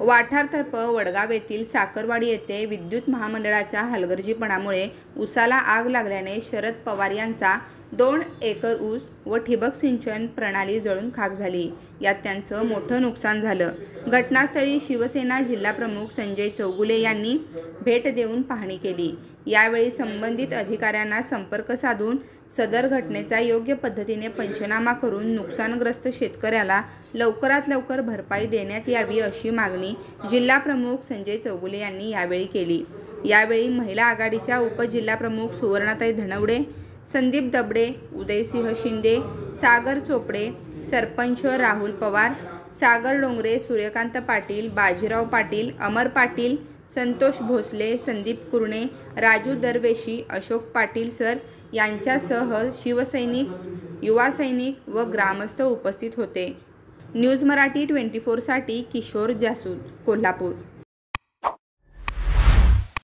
वाठारतर्फ वडगाव येथील साखरवाडी येथे विद्युत महामंडळाच्या हलगर्जीपणामुळे ऊसाला आग लागल्याने शरद पवार यांचा 2 एकर ऊस व ठिबक सिंचन प्रणाली जळून खाक झाली। यात त्यांचं मोठं नुकसान झालं। घटनास्थळी शिवसेना जिल्हाप्रमुख संजय चौगुले यांनी भेट देऊन पाहणी केली। यावेळी संबंधित अधिकाऱ्यांना संपर्क साधून सदर घटनेचा योग्य पद्धतीने पंचनामा करून नुकसानग्रस्त शेतकऱ्याला लवकरात लवकर भरपाई देण्यात यावी अशी मागणी जिल्हाप्रमुख संजय चौगुले यांनी यावेळी केली। यावेळी महिला आघाडीच्या उपजिल्हाप्रमुख सुवर्णाताई धनवडे, संदीप दबडे, उदयसिंह शिंदे, सागर चोपडे, सरपंच राहुल पवार, सागर डोंगरे, सूर्यकांत पाटील, बाजीराव पाटील, अमर पाटील, संतोष भोसले, संदीप कुरणे, राजू दरवेशी, अशोक पाटील सर यांच्यासह शिवसैनिक, युवा सैनिक व ग्रामस्थ उपस्थित होते। न्यूज मराठी 24 साठी किशोर जासूद, कोल्हापूर।